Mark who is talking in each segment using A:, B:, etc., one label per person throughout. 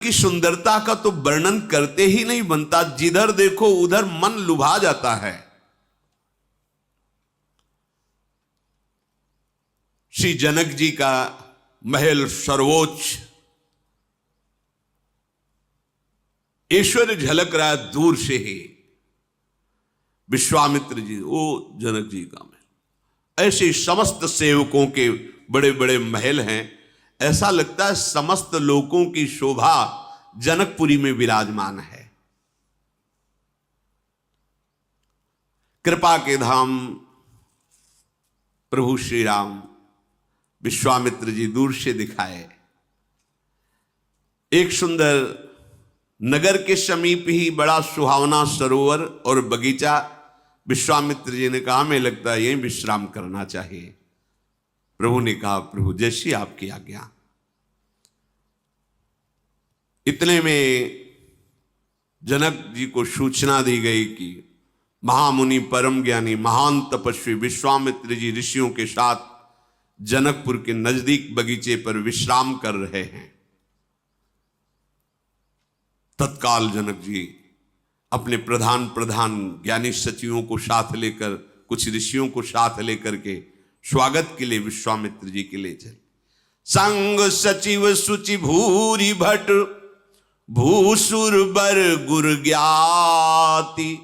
A: की सुंदरता का तो वर्णन करते ही नहीं बनता, जिधर देखो उधर मन लुभा जाता है। श्री जनक जी का महल सर्वोच्च, ऐश्वर्य झलक रहा है दूर से ही। विश्वामित्र जी, वो जनक जी का महल। ऐसे समस्त सेवकों के बड़े बड़े महल हैं। ऐसा लगता है समस्त लोकों की शोभा जनकपुरी में विराजमान है। कृपा के धाम प्रभु श्री राम विश्वामित्र जी दूर से दिखाए। एक सुंदर नगर के समीप ही बड़ा सुहावना सरोवर और बगीचा। विश्वामित्र जी ने कहा, हमें लगता है यहीं विश्राम करना चाहिए। प्रभु ने कहा, प्रभु जैसी आपकी आज्ञा। इतने में जनक जी को सूचना दी गई कि महामुनि परम ज्ञानी महान तपस्वी विश्वामित्र जी ऋषियों के साथ जनकपुर के नजदीक बगीचे पर विश्राम कर रहे हैं। तत्काल जनक जी अपने प्रधान ज्ञानी सचिवों को साथ लेकर, कुछ ऋषियों को साथ लेकर के स्वागत के लिए विश्वामित्र जी के लिए चले। संग सचिव सुचि भूरि भट भूसुर बर गुर ज्ञाति,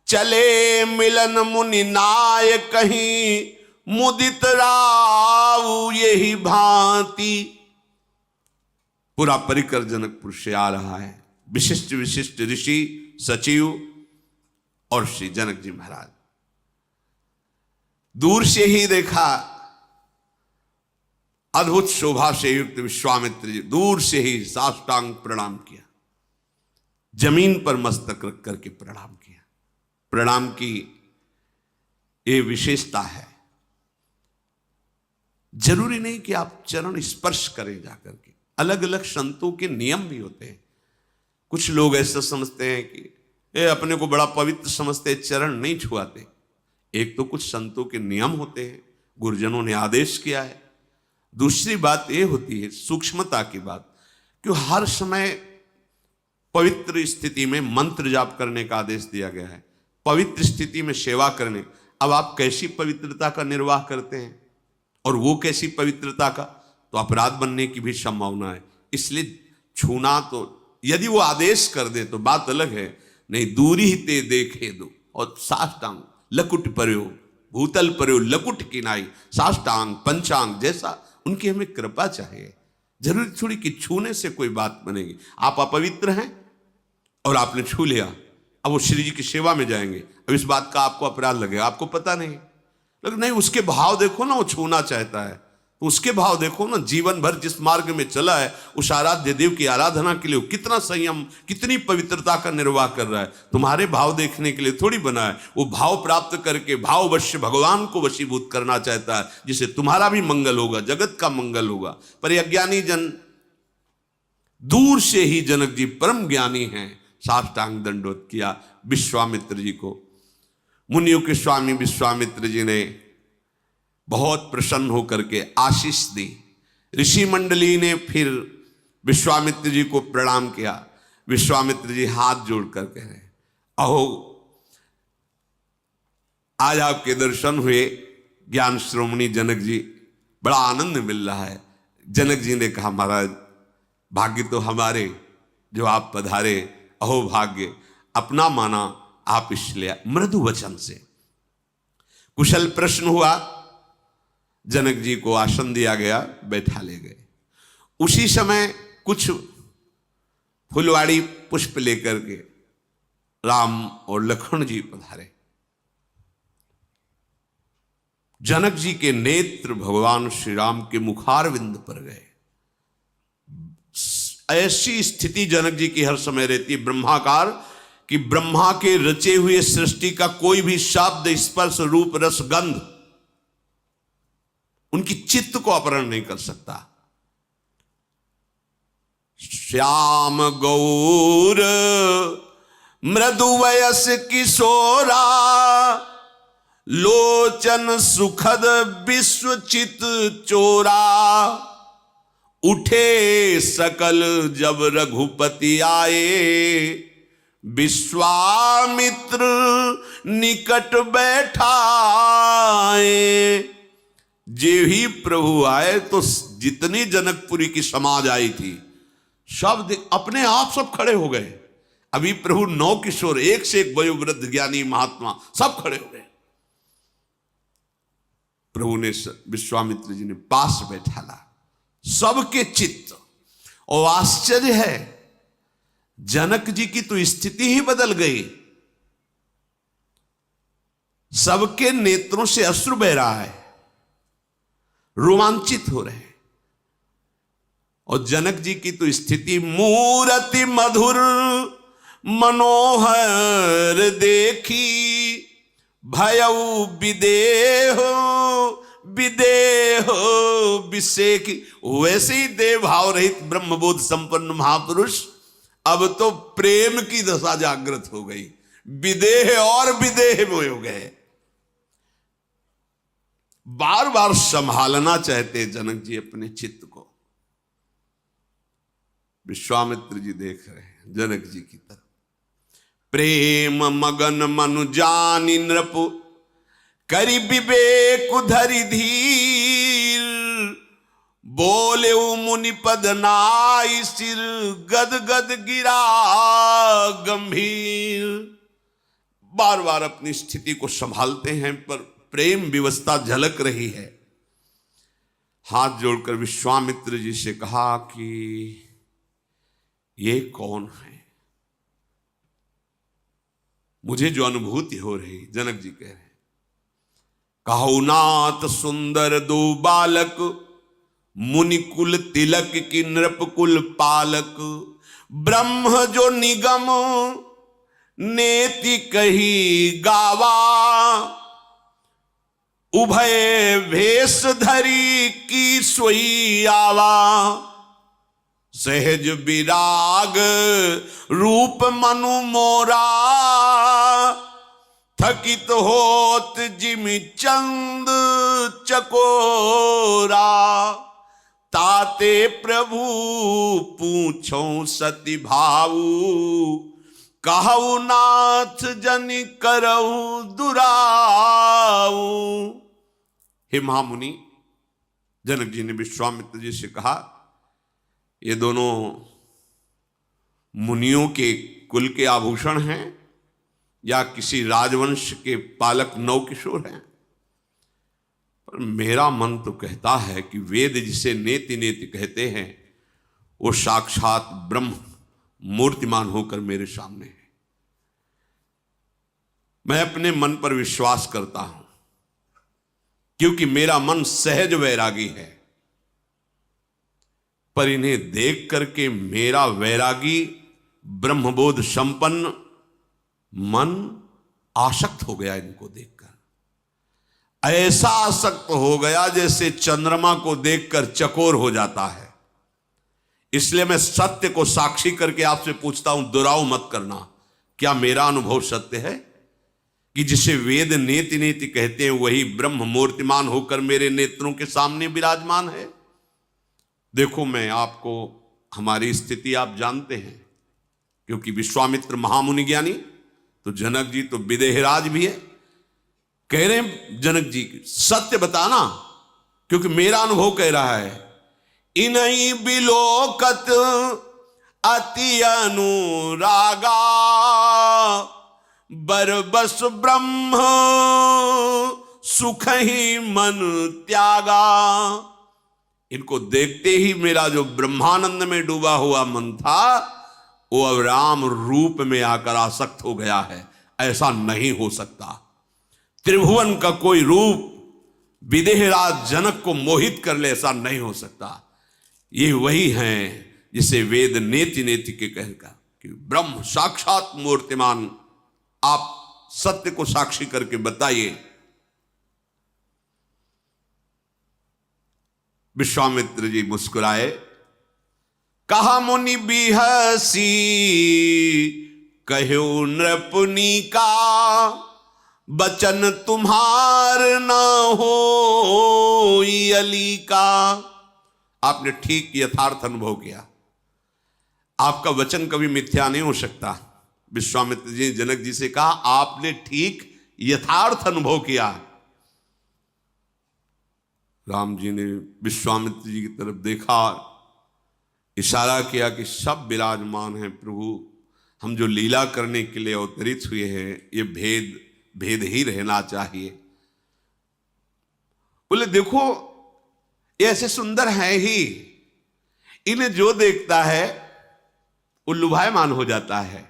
A: चले मिलन मुनि नाय कहीं मुदित राव यही भांति। पूरा परिकर जनकपुर से आ रहा है। विशिष्ट विशिष्ट ऋषि, सचिव और श्री जनक जी महाराज। दूर से ही देखा अद्भुत शोभा से युक्त विश्वामित्र जी दूर से ही साष्टांग प्रणाम किया, जमीन पर मस्तक रख करके प्रणाम किया। प्रणाम की ये विशेषता है। जरूरी नहीं कि आप चरण स्पर्श करें जाकर के। अलग अलग संतों के नियम भी होते हैं। कुछ लोग ऐसा समझते हैं कि ये अपने को बड़ा पवित्र समझते, चरण नहीं छुआते। एक तो कुछ संतों के नियम होते हैं, गुरुजनों ने आदेश किया है। दूसरी बात ये होती है सूक्ष्मता की बात, कि हर समय पवित्र स्थिति में मंत्र जाप करने का आदेश दिया गया है, पवित्र स्थिति में सेवा करने। अब आप कैसी पवित्रता का निर्वाह करते हैं और वो कैसी पवित्रता का, तो अपराध बनने की भी संभावना है। इसलिए छूना तो यदि वो आदेश कर दे तो बात अलग है, नहीं दूरी ही ते देखे दो। और साष्टांग लकुट पर्यो भूतल पर्यो लकुट किनाई, साष्टांग पंचांग जैसा उनकी हमें कृपा चाहिए। जरूरी थोड़ी कि छूने से कोई बात बनेगी। आप अपवित्र हैं और आपने छू लिया, अब वो श्री जी की सेवा में जाएंगे, अब इस बात का आपको अपराध लगेगा, आपको पता नहीं। लेकिन नहीं, उसके भाव देखो ना, वो छूना चाहता है तो उसके भाव देखो ना। जीवन भर जिस मार्ग में चला है, उस आराध्य देव की आराधना के लिए कितना संयम, कितनी पवित्रता का निर्वाह कर रहा है। तुम्हारे भाव देखने के लिए थोड़ी बना है। वो भाव प्राप्त करके भाववश्य भगवान को वशीभूत करना चाहता है, जिससे तुम्हारा भी मंगल होगा, जगत का मंगल होगा। पर ये अज्ञानी जन दूर से ही जनक जी परम ज्ञानी हैं, साष्टांग दंडोत किया विश्वामित्र जी को। मुनियों के स्वामी विश्वामित्र जी ने बहुत प्रसन्न होकर के आशीष दी। ऋषि मंडली ने फिर विश्वामित्र जी को प्रणाम किया। विश्वामित्र जी हाथ जोड़कर कह रहे, अहो आज आपके दर्शन हुए ज्ञान श्रोमणी जनक जी, बड़ा आनंद मिल रहा है। जनक जी ने कहा, महाराज भाग्य तो हमारे जो आप पधारे, अहो भाग्य अपना माना आप इसलिए। मृदु वचन से कुशल प्रश्न हुआ, जनक जी को आसन दिया गया, बैठा ले गए। उसी समय कुछ फुलवाड़ी पुष्प लेकर के राम और लक्ष्मण जी पधारे। जनक जी के नेत्र भगवान श्री राम के मुखारविंद पर गए। ऐसी स्थिति जनक जी की हर समय रहती है ब्रह्माकार, कि ब्रह्मा के रचे हुए सृष्टि का कोई भी शब्द, स्पर्श, रूप, रस, गंध उनकी चित्त को अपहरण नहीं कर सकता। श्याम गौर मृदु वयस किशोरा, लोचन सुखद विश्वचित चोरा। उठे सकल जब रघुपति आए, विश्वामित्र निकट बैठाए। जे ही प्रभु आए तो जितनी जनकपुरी की समाज आई थी सब अपने आप सब खड़े हो गए। अभी प्रभु नौ किशोर, एक से एक वयोवृद्ध ज्ञानी महात्मा सब खड़े हो गए। प्रभु ने विश्वामित्र जी ने पास बैठाला, सबके चित्त। और आश्चर्य है, जनक जी की तो स्थिति ही बदल गई। सबके नेत्रों से अश्रु बह रहा है, रोमांचित हो रहे हैं। और जनक जी की तो स्थिति, मूरति मधुर मनोहर देखी, भयउ विदेह विदेह विषेकी। वैसे ही देव भाव रहित ब्रह्मबोध संपन्न महापुरुष अब तो प्रेम की दशा जागृत हो गई, विदेह और विदेह में हो गए। बार बार संभालना चाहते जनक जी अपने चित्त को। विश्वामित्र जी देख रहे हैं जनक जी की तरफ। प्रेम मगन मनु जानि नृप, करि विवेक धरि धीर, बोले मुनि पद नाई सिर, गद गद गिरा गंभीर। बार बार अपनी स्थिति को संभालते हैं, पर प्रेम विवस्था झलक रही है। हाथ जोड़कर विश्वामित्र जी से कहा कि ये कौन है? मुझे जो अनुभूति हो रही, जनक जी कह रहे हैं, कहु नाथ सुंदर दो बालक, मुनि कुल तिलक की नृप कुल पालक, ब्रह्म जो निगम नेति कही गावा, उभय भेष धरी की सोई आवा, सहज विराग रूप मनु मोरा, थकित होत जिमि चंद चकोरा, ताते प्रभु पूछो सति भाऊ, कहु नाथ जन करऊ दुराऊ। हे महामुनि, जनक जी ने विश्वामित्र जी से कहा, ये दोनों मुनियों के कुल के आभूषण हैं या किसी राजवंश के पालक नवकिशोर हैं? पर मेरा मन तो कहता है कि वेद जिसे नेति नेति कहते हैं वो साक्षात ब्रह्म मूर्तिमान होकर मेरे सामने है। मैं अपने मन पर विश्वास करता हूं क्योंकि मेरा मन सहज वैरागी है, पर इन्हें देख करके मेरा वैरागी ब्रह्मबोध संपन्न मन आसक्त हो गया। इनको देखकर ऐसा आसक्त हो गया जैसे चंद्रमा को देखकर चकोर हो जाता है। इसलिए मैं सत्य को साक्षी करके आपसे पूछता हूं, दुराव मत करना। क्या मेरा अनुभव सत्य है कि जिसे वेद नेति नेति कहते हैं वही ब्रह्म मूर्तिमान होकर मेरे नेत्रों के सामने विराजमान है? देखो, मैं आपको, हमारी स्थिति आप जानते हैं, क्योंकि विश्वामित्र महामुनि ज्ञानी, तो जनक जी तो विदेहराज भी है। कह रहे हैं जनक जी सत्य बताना, क्योंकि मेरा अनुभव कह रहा है, इन्हीं बिलोकत अति अनुरागा, बरबस ब्रह्म सुख ही मन त्यागा। इनको देखते ही मेरा जो ब्रह्मानंद में डूबा हुआ मन था वो अब राम रूप में आकर आसक्त हो गया है। ऐसा नहीं हो सकता। त्रिभुवन का कोई रूप विदेहराज जनक को मोहित कर ले, ऐसा नहीं हो सकता। ये वही हैं जिसे वेद नेति नेति के कहकर कि ब्रह्म साक्षात मूर्तिमान। आप सत्य को साक्षी करके बताइए। विश्वामित्र जी मुस्कुराए, कहा मुनि बिहसी कहो नृपुनि का, बचन तुम्हार न हो अली का। आपने ठीक यथार्थ अनुभव किया। आपका वचन कभी मिथ्या नहीं हो सकता। विश्वामित्र जी ने जनक जी से कहा, आपने ठीक यथार्थ अनुभव किया। राम जी ने विश्वामित्र जी की तरफ देखा, इशारा किया कि सब विराजमान हैं प्रभु, हम जो लीला करने के लिए अवतरित हुए हैं ये भेद ही रहना चाहिए। बोले देखो ये ऐसे सुंदर हैं ही, इन्हें जो देखता है वो लुभायमान हो जाता है।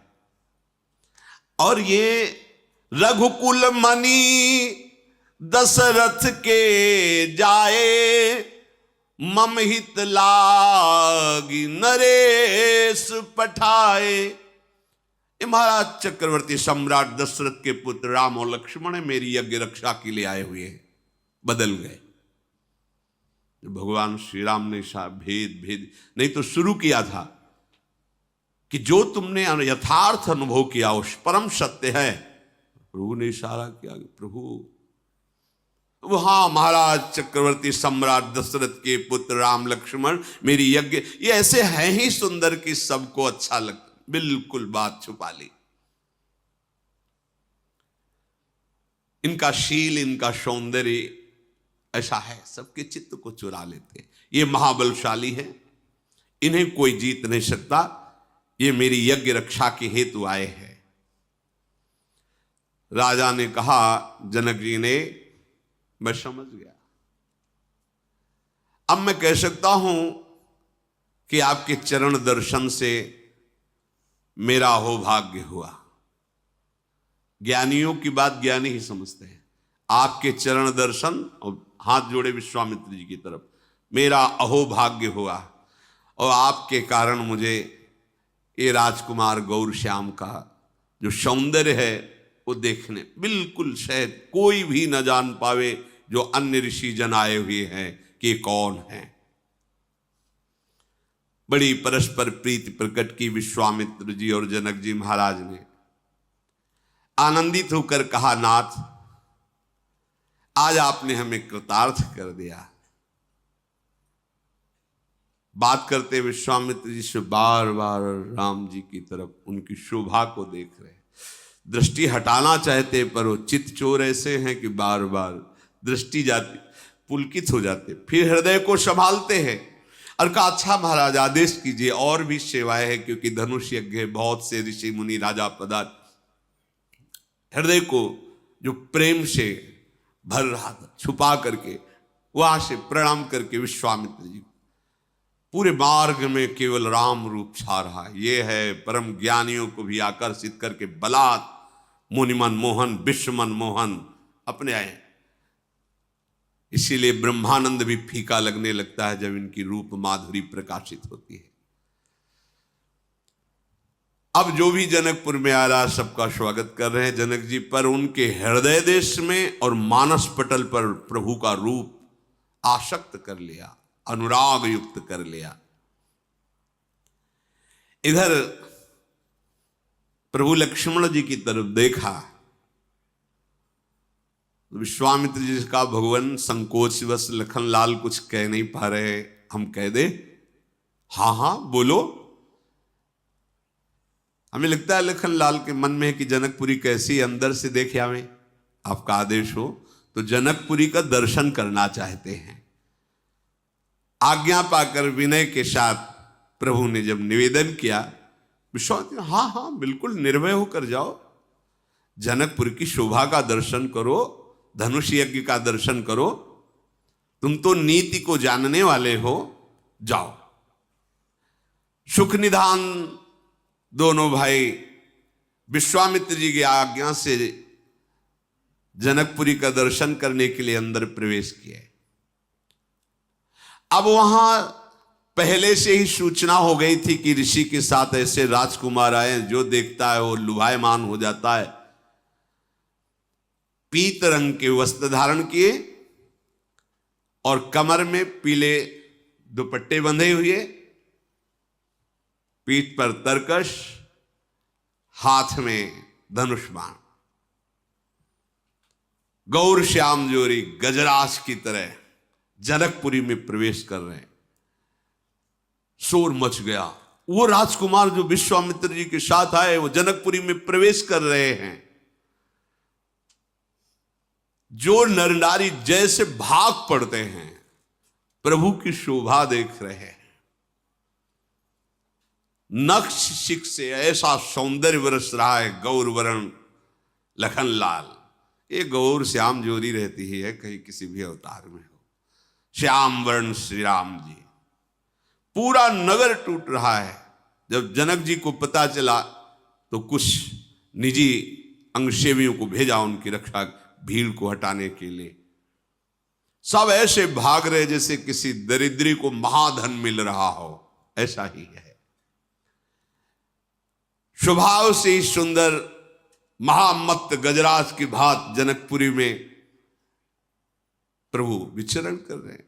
A: और ये रघुकुल मणि दशरथ के जाए, मम हित लागी नरेश पठाए। ये महाराज चक्रवर्ती सम्राट दशरथ के पुत्र राम और लक्ष्मण मेरी यज्ञ रक्षा के लिए आए हुए हैं। बदल गए। भगवान श्री राम ने भेद नहीं तो शुरू किया था कि जो तुमने यथार्थ अनुभव किया उस परम सत्य है। प्रभु ने इशारा किया, प्रभु वो हाँ महाराज चक्रवर्ती सम्राट दशरथ के पुत्र राम लक्ष्मण मेरी यज्ञ ये ऐसे हैं ही सुंदर कि सबको अच्छा लगता। बिल्कुल बात छुपा ली। इनका शील, इनका सौंदर्य ऐसा है, सबके चित्त को चुरा लेते। ये महाबलशाली है, इन्हें कोई जीत नहीं सकता। ये मेरी यज्ञ रक्षा के हेतु आए हैं। राजा ने कहा, जनक जी ने, मैं समझ गया। अब मैं कह सकता हूं कि आपके चरण दर्शन से मेरा अहोभाग्य हुआ। ज्ञानियों की बात ज्ञानी ही समझते हैं। आपके चरण दर्शन, और हाथ जोड़े विश्वामित्र जी की तरफ, मेरा अहोभाग्य हुआ। और आपके कारण मुझे ये राजकुमार गौर श्याम का जो सौंदर्य है वो देखने, बिल्कुल शायद कोई भी न जान पावे जो अन्य ऋषि जन आए हुए हैं कि कौन है। बड़ी परस्पर प्रीति प्रकट की विश्वामित्र जी और जनक जी महाराज ने। आनंदित होकर कहा, नाथ आज आपने हमें कृतार्थ कर दिया। बात करते विश्वामित्र जी से बार बार राम जी की तरफ उनकी शोभा को देख रहे, दृष्टि हटाना चाहते पर वो चित्त चोर ऐसे हैं कि बार बार दृष्टि जाती, पुलकित हो जाते, फिर हृदय को संभालते हैं और कहा, अच्छा महाराज आदेश कीजिए, और भी सेवाएं हैं क्योंकि धनुष यज्ञ है, बहुत से ऋषि मुनि राजा पदार्थ। हृदय को जो प्रेम से भर रहा था छुपा करके वहां से प्रणाम करके विश्वामित्र जी, पूरे मार्ग में केवल राम रूप छा रहा है। ये है परम ज्ञानियों को भी आकर्षित करके बलात् मुनिमन मोहन विश्वमन मोहन अपने आए। इसीलिए ब्रह्मानंद भी फीका लगने लगता है जब इनकी रूप माधुरी प्रकाशित होती है। अब जो भी जनकपुर में आ रहा सबका स्वागत कर रहे हैं जनक जी, पर उनके हृदय देश में और मानस पटल पर प्रभु का रूप आसक्त कर लिया, अनुराग युक्त कर लिया। इधर प्रभु लक्ष्मण जी की तरफ देखा, विश्वामित्र जी का भगवान संकोचवश लखनलाल कुछ कह नहीं पा रहे, हम कह दे? हाँ हाँ बोलो। हमें लगता है लखनलाल के मन में है कि जनकपुरी कैसी, अंदर से देखे हमें, आपका आदेश हो तो जनकपुरी का दर्शन करना चाहते हैं। आज्ञा पाकर विनय के साथ प्रभु ने जब निवेदन किया, विश्वामित्र हाँ हाँ बिल्कुल निर्भय होकर जाओ, जनकपुर की शोभा का दर्शन करो, धनुष यज्ञ का दर्शन करो, तुम तो नीति को जानने वाले हो, जाओ। सुख निधान दोनों भाई विश्वामित्र जी की आज्ञा से जनकपुरी का दर्शन करने के लिए अंदर प्रवेश किए। अब वहां पहले से ही सूचना हो गई थी कि ऋषि के साथ ऐसे राजकुमार आए, जो देखता है वो लुभायमान हो जाता है। पीत रंग के वस्त्र धारण किए और कमर में पीले दुपट्टे बंधे हुए, पीठ पर तरकश, हाथ में धनुष बाण, गौर श्याम जोरी गजराज की तरह जनकपुरी में प्रवेश कर रहे हैं। शोर मच गया। वो राजकुमार जो विश्वामित्र जी के साथ आए वो जनकपुरी में प्रवेश कर रहे हैं। जो नर नारी जैसे भाग पड़ते हैं, प्रभु की शोभा देख रहे हैं। नक्श शिख से ऐसा सौंदर्य बरस रहा है, गौर वरण लखन लाल। ये गौर श्याम जोरी रहती है, कहीं किसी भी अवतार में हो। श्याम वर्ण श्री राम जी। पूरा नगर टूट रहा है। जब जनक जी को पता चला तो कुछ निजी अंगसेवियों को भेजा उनकी रक्षा, भीड़ को हटाने के लिए। सब ऐसे भाग रहे जैसे किसी दरिद्री को महाधन मिल रहा हो, ऐसा ही है। स्वभाव से ही सुंदर महामत्त गजराज की भात जनकपुरी में प्रभु विचरण कर रहे हैं।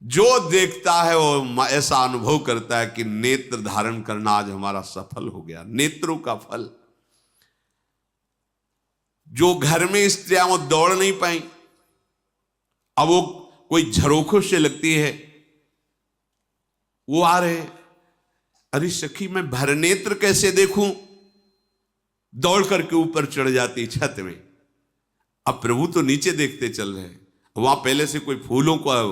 A: जो देखता है वो ऐसा अनुभव करता है कि नेत्र धारण करना आज हमारा सफल हो गया, नेत्रों का फल। जो घर में स्त्रियां वो दौड़ नहीं पाई, अब वो कोई झरोखों से लगती है, वो आ रहे, अरे सखी मैं भरनेत्र कैसे देखूं, दौड़ करके ऊपर चढ़ जाती छत में। अब प्रभु तो नीचे देखते चल रहे हैं, वहां पहले से कोई फूलों का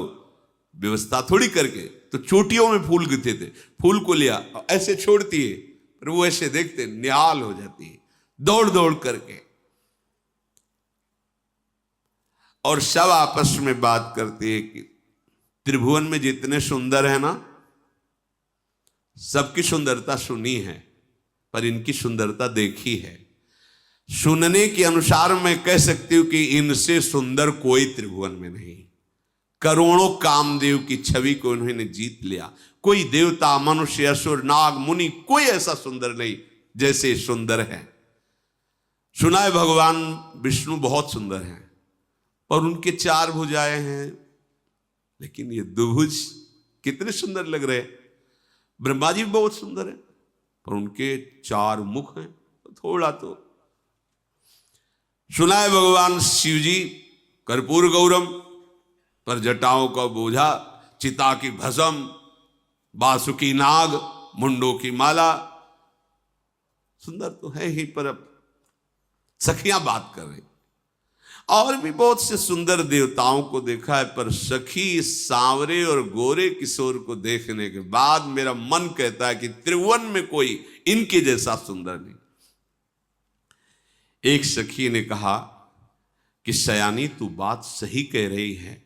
A: व्यवस्था थोड़ी करके, तो चोटियों में फूल गिरते थे, फूल को लिया ऐसे छोड़ती है, प्रभु ऐसे देखते निहाल हो जाती है दौड़ दौड़ करके। और सब आपस में बात करती है कि त्रिभुवन में जितने सुंदर है ना, सबकी सुंदरता सुनी है पर इनकी सुंदरता देखी है। सुनने के अनुसार मैं कह सकती हूं कि इनसे सुंदर कोई त्रिभुवन में नहीं। करोड़ों कामदेव की छवि को उन्होंने जीत लिया। कोई देवता, मनुष्य, असुर, नाग, मुनि, कोई ऐसा सुंदर नहीं जैसे सुंदर है। सुना है भगवान विष्णु बहुत सुंदर हैं और उनके 4 भुजाएं हैं, लेकिन ये दुभुज कितने सुंदर लग रहे हैं। ब्रह्मा जी भी बहुत सुंदर है पर उनके 4 मुख हैं, थोड़ा तो। सुना है भगवान शिव जी कर्पूर गौरम, पर जटाओं का बोझा, चिता की भस्म, बासुकी नाग, मुंडों की माला। सुंदर तो है ही, पर अब सखियां बात कर रही। और भी बहुत से सुंदर देवताओं को देखा है, पर सखी सांवरे और गोरे किशोर को देखने के बाद मेरा मन कहता है कि त्रिभुवन में कोई इनके जैसा सुंदर नहीं। एक सखी ने कहा कि सयानी तू बात सही कह रही है,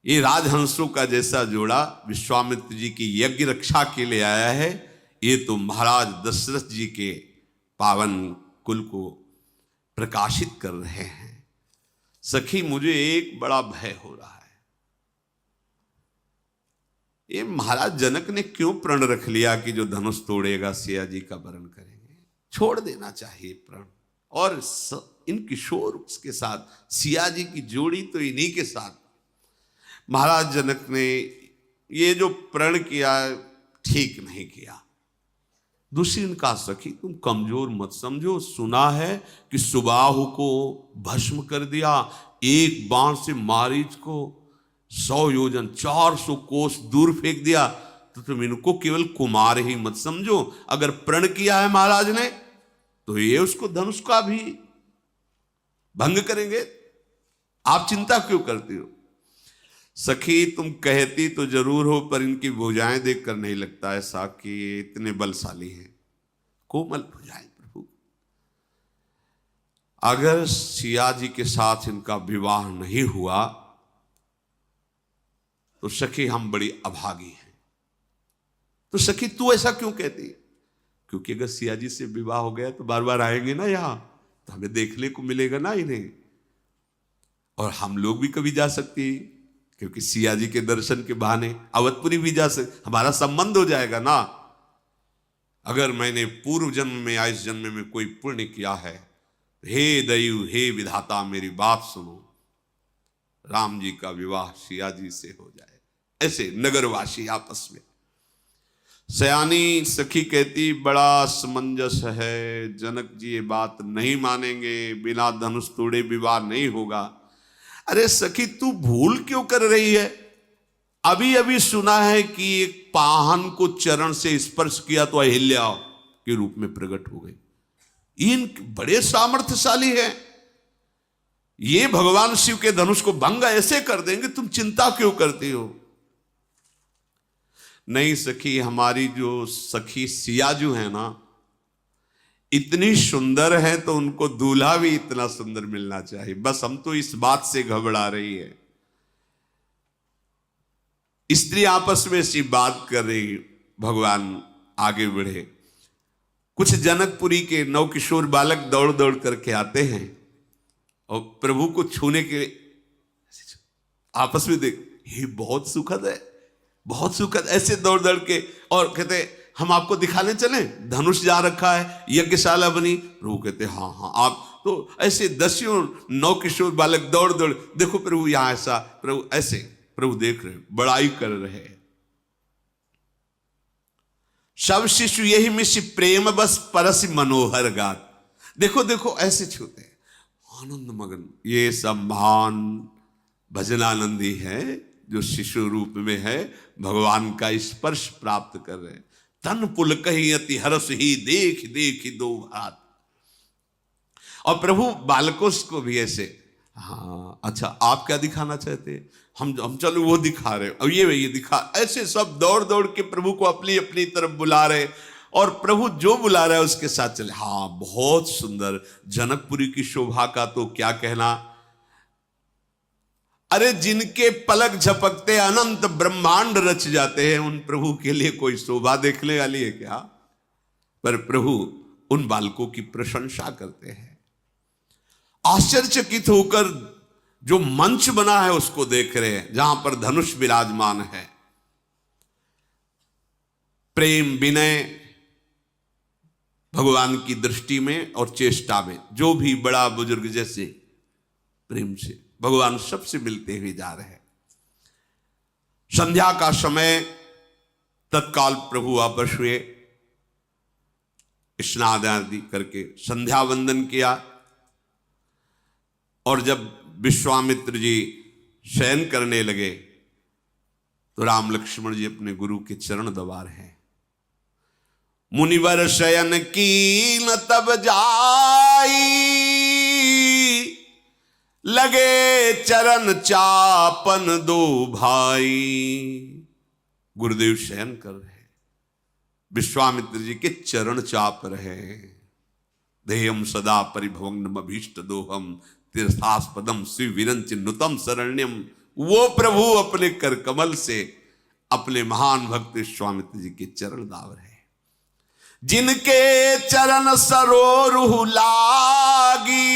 A: ये राजहंसों का जैसा जोड़ा विश्वामित्र जी की यज्ञ रक्षा के लिए आया है, ये तो महाराज दशरथ जी के पावन कुल को प्रकाशित कर रहे हैं। सखी मुझे एक बड़ा भय हो रहा है, ये महाराज जनक ने क्यों प्रण रख लिया कि जो धनुष तोड़ेगा सिया जी का वरण करेंगे। छोड़ देना चाहिए प्रण। और इन किशोर उसके साथ, सिया जी की जोड़ी तो इन्हीं के साथ। महाराज जनक ने ये जो प्रण किया ठीक नहीं किया। दूसरी इनका सखी तुम कमजोर मत समझो, सुना है कि सुबाहु को भस्म कर दिया, एक बाण से मारीच को 100 योजन 400 कोस दूर फेंक दिया, तो तुम इनको केवल कुमार ही मत समझो। अगर प्रण किया है महाराज ने तो ये उसको धनुष का भी भंग करेंगे, आप चिंता क्यों करती हो। सखी तुम कहती तो जरूर हो, पर इनकी भुजाएं देखकर नहीं लगता ऐसा कि ये इतने बलशाली हैं। कोमल भुजाएं प्रभु। अगर सिया जी के साथ इनका विवाह नहीं हुआ तो सखी हम बड़ी अभागी हैं। तो सखी तू ऐसा क्यों कहती? क्योंकि अगर सिया जी से विवाह हो गया तो बार बार आएंगे ना यहां, तो हमें देखने को मिलेगा ना इन्हें, और हम लोग भी कभी जा सकती, क्योंकि सिया जी के दर्शन के बहाने अवधपुरी भी जा सकते, हमारा संबंध हो जाएगा ना। अगर मैंने पूर्व जन्म में या इस जन्म में कोई पुण्य किया है, हे दयु हे विधाता मेरी बात सुनो, राम जी का विवाह सिया जी से हो जाए। ऐसे नगरवासी आपस में। सयानी सखी कहती बड़ा समंजस है, जनक जी ये बात नहीं मानेंगे, बिना धनुष तोड़े विवाह नहीं होगा। अरे सखी तू भूल क्यों कर रही है? अभी अभी सुना है कि एक पाहन को चरण से स्पर्श किया तो अहिल्या के रूप में प्रकट हो गई। इन बड़े सामर्थ्यशाली है, ये भगवान शिव के धनुष को भंग ऐसे कर देंगे, तुम चिंता क्यों करती हो? नहीं सखी, हमारी जो सखी सियाजू है ना, इतनी सुंदर है तो उनको दूल्हा भी इतना सुंदर मिलना चाहिए। बस हम तो इस बात से घबरा रही है। स्त्री आपस में ऐसी बात कर रही, भगवान आगे बढ़े। कुछ जनकपुरी के नवकिशोर बालक दौड़ दौड़ करके आते हैं और प्रभु को छूने के आपस में देख, ये बहुत सुखद है, बहुत सुखद, ऐसे दौड़ दौड़ के, और कहते हम आपको दिखाने चले, धनुष जा रखा है, यज्ञशाला बनी। प्रभु कहते हाँ हाँ, आप तो ऐसे दसियों नवकिशोर बालक दौड़ दौड़, देखो प्रभु यहां ऐसा, प्रभु ऐसे, प्रभु देख रहे, बड़ाई कर रहे। सब शिशु यही मिशी प्रेम बस परस मनोहर गात। देखो देखो ऐसे छूते आनंद मगन। ये सब महान भजनानंदी है जो शिशु रूप में है, भगवान का स्पर्श प्राप्त कर रहे हैं। तन पुल कही अति हरस ही देख देख दो हाथ। और प्रभु बालकों को भी ऐसे, हाँ अच्छा आप क्या दिखाना चाहते हैं, हम चलो वो दिखा रहे, अब ये दिखा, ऐसे सब दौड़ दौड़ के प्रभु को अपनी अपनी तरफ बुला रहे, और प्रभु जो बुला रहा है उसके साथ चले। हाँ बहुत सुंदर, जनकपुरी की शोभा का तो क्या कहना। अरे जिनके पलक झपकते अनंत ब्रह्मांड रच जाते हैं, उन प्रभु के लिए कोई शोभा देखने वाली है क्या? पर प्रभु उन बालकों की प्रशंसा करते हैं। आश्चर्यचकित होकर जो मंच बना है उसको देख रहे हैं, जहां पर धनुष विराजमान है। प्रेम विनय भगवान की दृष्टि में और चेष्टा में, जो भी बड़ा बुजुर्ग जैसे प्रेम से भगवान सबसे मिलते हुए जा रहे हैं। संध्या का समय, तत्काल प्रभु वापस हुए, स्नान आदि करके संध्या वंदन किया। और जब विश्वामित्र जी शयन करने लगे तो राम लक्ष्मण जी अपने गुरु के चरण दबा रहे हैं। मुनिवर शयन की न तब जाई, लगे चरण चापन दो भाई। गुरुदेव शयन कर रहे हैं, विश्वामित्र जी के चरण चाप रहे हैं। देयम सदा परिभवग्नम अभीष्ट दोहम तीर्थास्पदम श्री विरंच नुतम शरण्यम। वो प्रभु अपने कर कमल से अपने महान भक्त विश्वामित्र जी के चरण दाव रहे, जिनके चरण सरोरुह लागी,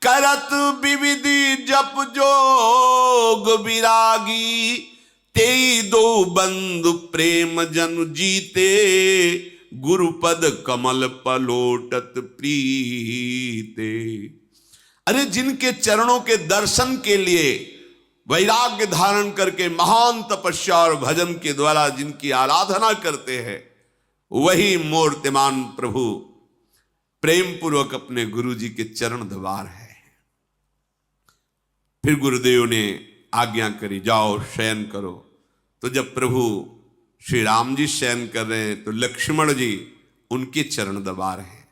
A: करत विविधि जप जोग विरागी। तेई दो बंधु प्रेम जनु जीते, गुरुपद कमल पलोटत प्रीते। अरे जिनके चरणों के दर्शन के लिए वैराग्य धारण करके महान तपस्या और भजन के द्वारा जिनकी आराधना करते हैं, वही मूर्तिमान प्रभु प्रेम पूर्वक अपने गुरु जी के चरण दबा रहे हैं। फिर गुरुदेव ने आज्ञा करी, जाओ शयन करो। तो जब प्रभु श्री राम जी शयन कर रहे हैं तो लक्ष्मण जी उनके चरण दबा रहे हैं।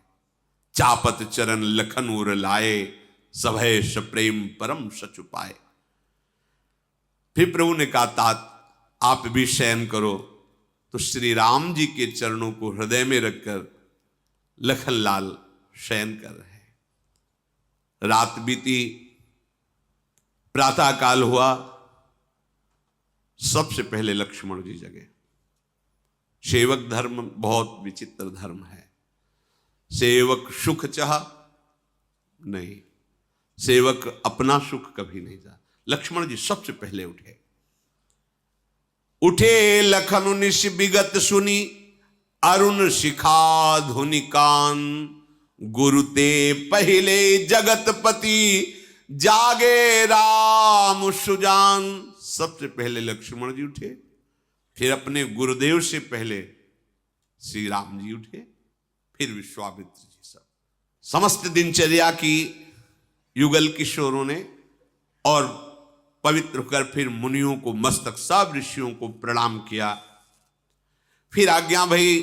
A: चापत चरण लखन उर लाए, सभय प्रेम परम सच उपाए। फिर प्रभु ने कहा, तात आप भी शयन करो। तो श्री राम जी के चरणों को हृदय में रखकर लखनलाल शयन कर रहे हैं। रात बीती, प्रातः काल हुआ, सबसे पहले लक्ष्मण जी जगे। सेवक धर्म बहुत विचित्र धर्म है। सेवक सुख चाह नहीं, सेवक अपना सुख कभी नहीं चाह। लक्ष्मण जी सबसे पहले उठे। उठे लखन निश विगत सुनी, अरुण शिखा धुनि कान। गुरु ते पहले जगतपति, जागे राम सुजान। सबसे पहले लक्ष्मण जी उठे, फिर अपने गुरुदेव से पहले श्री राम जी उठे, फिर विश्वामित्र जी। सब समस्त दिनचर्या की युगल किशोरों ने और पवित्र होकर फिर मुनियों को मस्तक, सब ऋषियों को प्रणाम किया। फिर आज्ञा भई,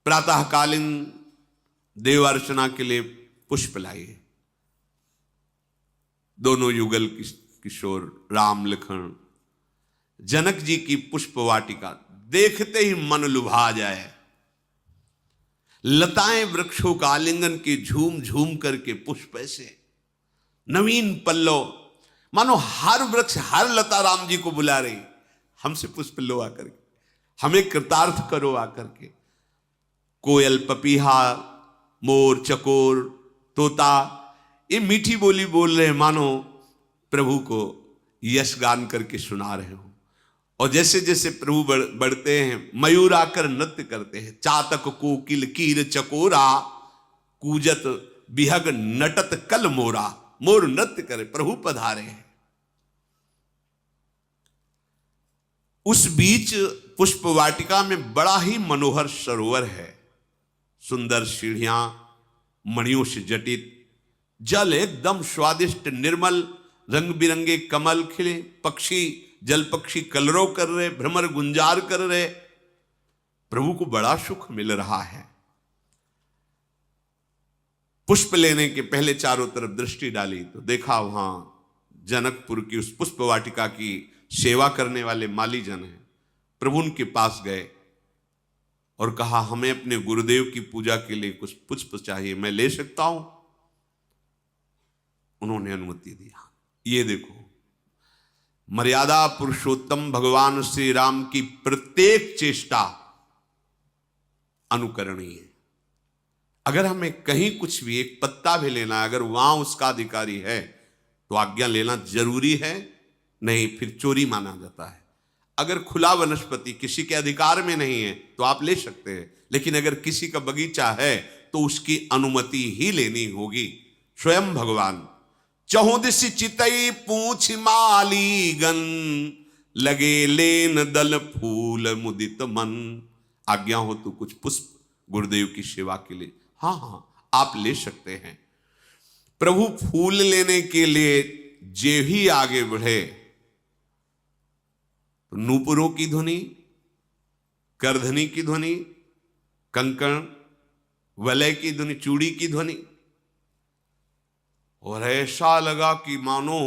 A: प्रातःकालीन देव अर्चना के लिए पुष्प लाइए। दोनों युगल किशोर राम लखन जनक जी की पुष्प वाटिका देखते ही मन लुभा जाए। लताएं वृक्षों का आलिंगन की झूम झूम करके पुष्प ऐसे नवीन पल्लव, मानो हर वृक्ष हर लता राम जी को बुला रही, हमसे पुष्प लो आकर के, हमें कृतार्थ करो आकर के। कोयल, पपीहा, मोर, चकोर, तोता ये मीठी बोली बोल रहे हैं, मानो प्रभु को यश गान करके सुना रहे हो। और जैसे जैसे प्रभु बढ़ते हैं, मयूर आकर नृत्य करते हैं। चातक, कोकिल, कीर, चकोरा, कूजत बिहग नटत कल मोरा। मोर नृत्य करे, प्रभु पधारे हैं। उस बीच पुष्प वाटिका में बड़ा ही मनोहर सरोवर है, सुंदर सीढ़ियां, मणियों से जटित, जल एकदम स्वादिष्ट निर्मल, रंग बिरंगे कमल खिले, पक्षी, जल पक्षी कलरव कर रहे, भ्रमर गुंजार कर रहे। प्रभु को बड़ा सुख मिल रहा है। पुष्प लेने के पहले चारों तरफ दृष्टि डाली तो देखा वहां जनकपुर की उस पुष्प वाटिका की सेवा करने वाले माली जन हैं। प्रभु उनके पास गए और कहा, हमें अपने गुरुदेव की पूजा के लिए कुछ पुष्प चाहिए, मैं ले सकता हूं? उन्होंने अनुमति दिया। ये देखो, मर्यादा पुरुषोत्तम भगवान श्री राम की प्रत्येक चेष्टा अनुकरणीय है। अगर हमें कहीं कुछ भी एक पत्ता भी लेना है, अगर वहां उसका अधिकारी है तो आज्ञा लेना जरूरी है, नहीं फिर चोरी माना जाता है। अगर खुला वनस्पति किसी के अधिकार में नहीं है तो आप ले सकते हैं, लेकिन अगर किसी का बगीचा है तो उसकी अनुमति ही लेनी होगी। स्वयं भगवान चहुदिस चितई पूछ मालीगन, लगे लेन दल फूल मुदित मन। आज्ञा हो तो कुछ पुष्प गुरुदेव की सेवा के लिए, हाँ हाँ आप ले सकते हैं। प्रभु फूल लेने के लिए जे ही आगे बढ़े तो नूपुरों की ध्वनि, करधनी की ध्वनि, कंकण वलय की ध्वनि, चूड़ी की ध्वनि, और ऐसा लगा कि मानो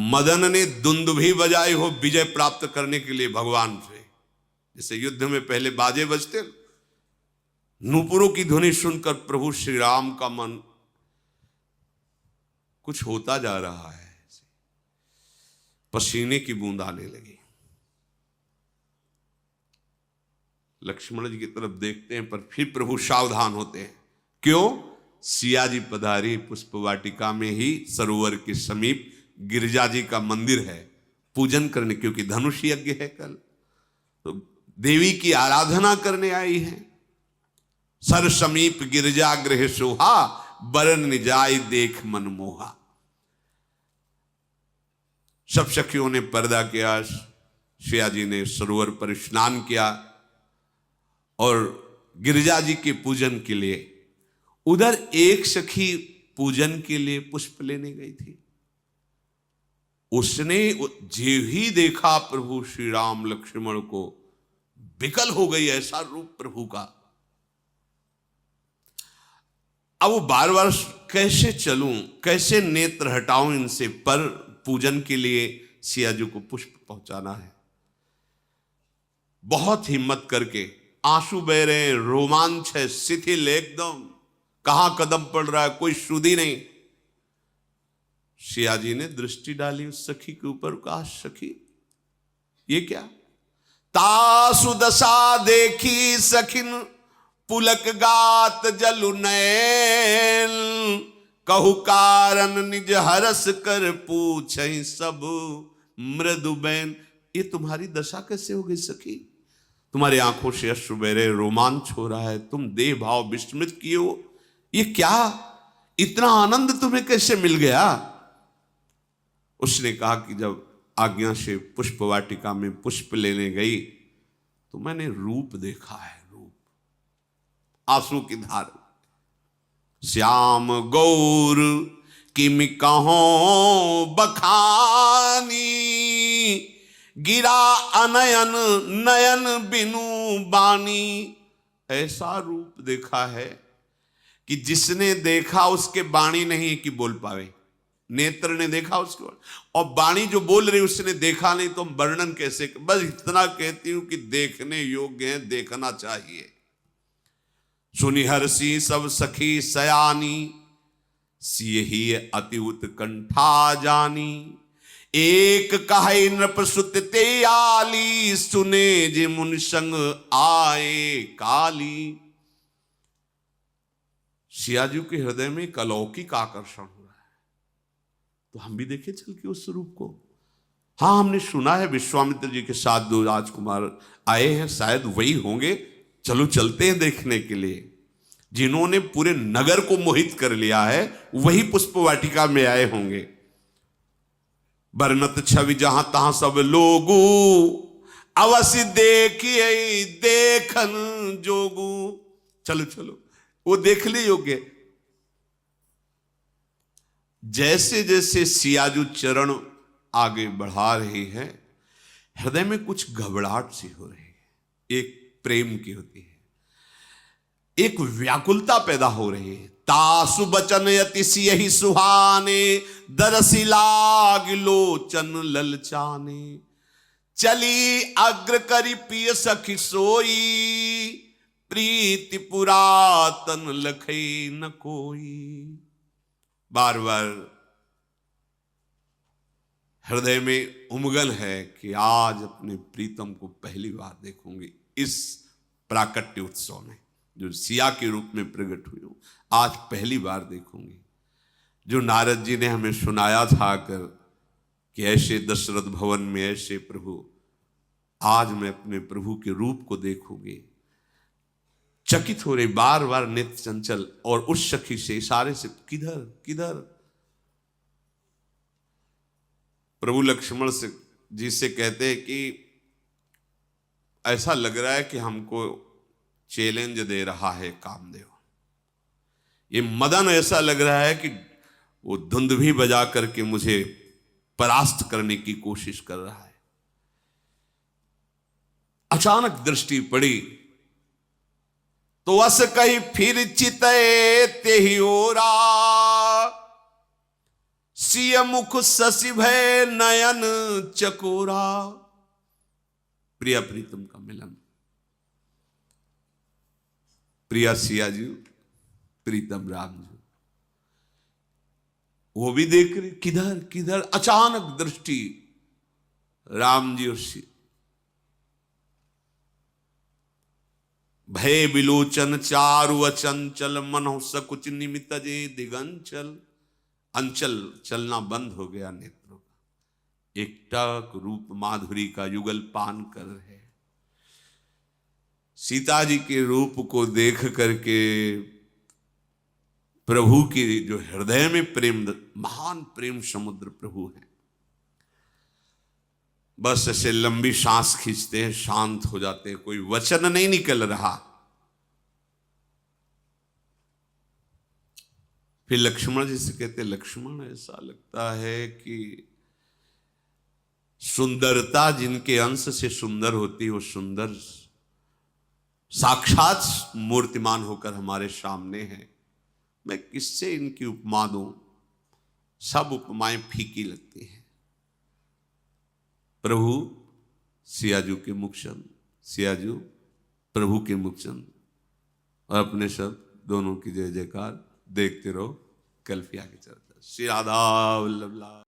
A: मदन ने दुंदुभी बजाई हो विजय प्राप्त करने के लिए भगवान से। जैसे युद्ध में पहले बाजे बजते, नूपुरों की ध्वनि सुनकर प्रभु श्री राम का मन कुछ होता जा रहा है, पसीने की बूंद आने लगी। लक्ष्मण जी की तरफ देखते हैं पर फिर प्रभु सावधान होते हैं। क्यों? सिया जी पधारी पुष्प वाटिका में ही सरोवर के समीप गिरिजा जी का मंदिर है, पूजन करने, क्योंकि धनुष यज्ञ है कल, तो देवी की आराधना करने आई है। सर समीप गिरिजा गृह सोहा, बरन निजाय देख मन मोहा। सब सखियों ने पर्दा किया, सिया जी ने सरोवर पर स्नान किया और गिरिजा जी के पूजन के लिए उधर एक सखी पूजन के लिए पुष्प लेने गई थी। उसने जे ही देखा प्रभु श्री राम लक्ष्मण को, विकल हो गई, ऐसा रूप प्रभु का। अब वो बार बार कैसे चलूं, कैसे नेत्र हटाऊं इनसे, पर पूजन के लिए सिया जी को पुष्प पहुंचाना है। बहुत हिम्मत करके, आंसू बह रहे हैं, रोमांच है, शिथिल एकदम, कहां कदम पड़ रहा है, कोई सुधी नहीं। सिया जी ने दृष्टि डाली उस सखी के ऊपर, कहा, सखी ये क्या? तासु दशा देखी सखिन पुलक गात जलु नैन, कहु कारण निज हरस कर पूछहि सब मृदु बैन। ये तुम्हारी दशा कैसे हो गई सखी? तुम्हारी आंखों से अश्रु बह रहे, रोमांच हो रहा है, तुम देह भाव विस्मृत किए हो, ये क्या? इतना आनंद तुम्हें कैसे मिल गया? उसने कहा कि जब आज्ञा से पुष्प वाटिका में पुष्प लेने गई तो मैंने रूप देखा है, रूप, आंसू की धार। श्याम गौर किम कहों बखानी, गिरा अनयन नयन बिनु बानी। ऐसा रूप देखा है कि जिसने देखा उसके वाणी नहीं कि बोल पावे। नेत्र ने देखा उसके, और वाणी जो बोल रही उसने देखा नहीं, तो हम वर्णन कैसे। बस इतना कहती हूं कि देखने योग्य है, देखना चाहिए। सुनि हर्षि सब सखी सयानी, सियहि अति उत्कंठा जानी। एक कहे नृपसुत ते आली, सुने जे मुनि संग आए काली। सियाजू के हृदय में एक अलौकिक आकर्षण हो रहा है, तो हम भी देखें चल के उस रूप को। हाँ, हमने सुना है विश्वामित्र जी के साथ 2 राजकुमार आए हैं, शायद वही होंगे। चलो चलते हैं देखने के लिए। जिन्होंने पूरे नगर को मोहित कर लिया है वही पुष्प वाटिका में आए होंगे। बरनत छवि जहां तहां सब लोगू, अवश्य देखिए देखन जोगू। चलो चलो, वो देखने योग्य। जैसे जैसे सियाजू चरण आगे बढ़ा रही है, हृदय में कुछ घबराहट सी हो रही है। एक प्रेम की होती है, एक व्याकुलता पैदा हो रही है। तासु बचन यति सियहि सुहाने, दरसि लाग लोचन ललचाने। चली अग्र करि पिय सखी सोई, प्रीति पुरातन लखई न कोई। बार बार हृदय में उमगन है कि आज अपने प्रीतम को पहली बार देखूंगी। इस प्राकट्य उत्सव में जो सिया के रूप में प्रकट हुई हूं, आज पहली बार देखूंगी। जो नारद जी ने हमें सुनाया था कर कि ऐसे दशरथ भवन में ऐसे प्रभु, आज मैं अपने प्रभु के रूप को देखूंगी। चकित हो रही, बार बार नित्य चंचल। और उस सखी से इशारे से किधर किधर। प्रभु लक्ष्मण से जी से कहते हैं कि ऐसा लग रहा है कि हमको चैलेंज दे रहा है कामदेव। ये मदन ऐसा लग रहा है कि वो धुंध भी बजा करके मुझे परास्त करने की कोशिश कर रहा है। अचानक दृष्टि पड़ी तो अस कही फिर चितए तेहि ओरा, सिय मुख शशि भय नयन चकोरा। प्रिया प्रीतम का मिलन, प्रिया सिया जी, प्रीतम राम जी, वो भी देख रहे किधर किधर। अचानक दृष्टि राम जी और भय विलोचन चारु अचंचल, मनो सकुच निमित जे दिगंचल। अंचल, चलना बंद हो गया नेत्रों का। एकटक रूप माधुरी का युगल पान कर रहे। सीता जी के रूप को देख करके प्रभु की जो हृदय में प्रेम, महान प्रेम समुद्र प्रभु है। बस ऐसे लंबी सांस खींचते हैं, शांत हो जाते हैं, कोई वचन नहीं निकल रहा। फिर लक्ष्मण जी से कहते, लक्ष्मण ऐसा लगता है कि सुंदरता जिनके अंश से सुंदर होती है, वो सुंदर साक्षात मूर्तिमान होकर हमारे सामने है। मैं किससे इनकी उपमा दूं? सब उपमाएं फीकी लगती हैं। प्रभु सियाजू के मुखचंद, सियाजू प्रभु के मुखचंद, और अपने शब्द दोनों की जय जयकार। देखते रहो कल फिर आगे चलता। श्री राधा वल्लभ।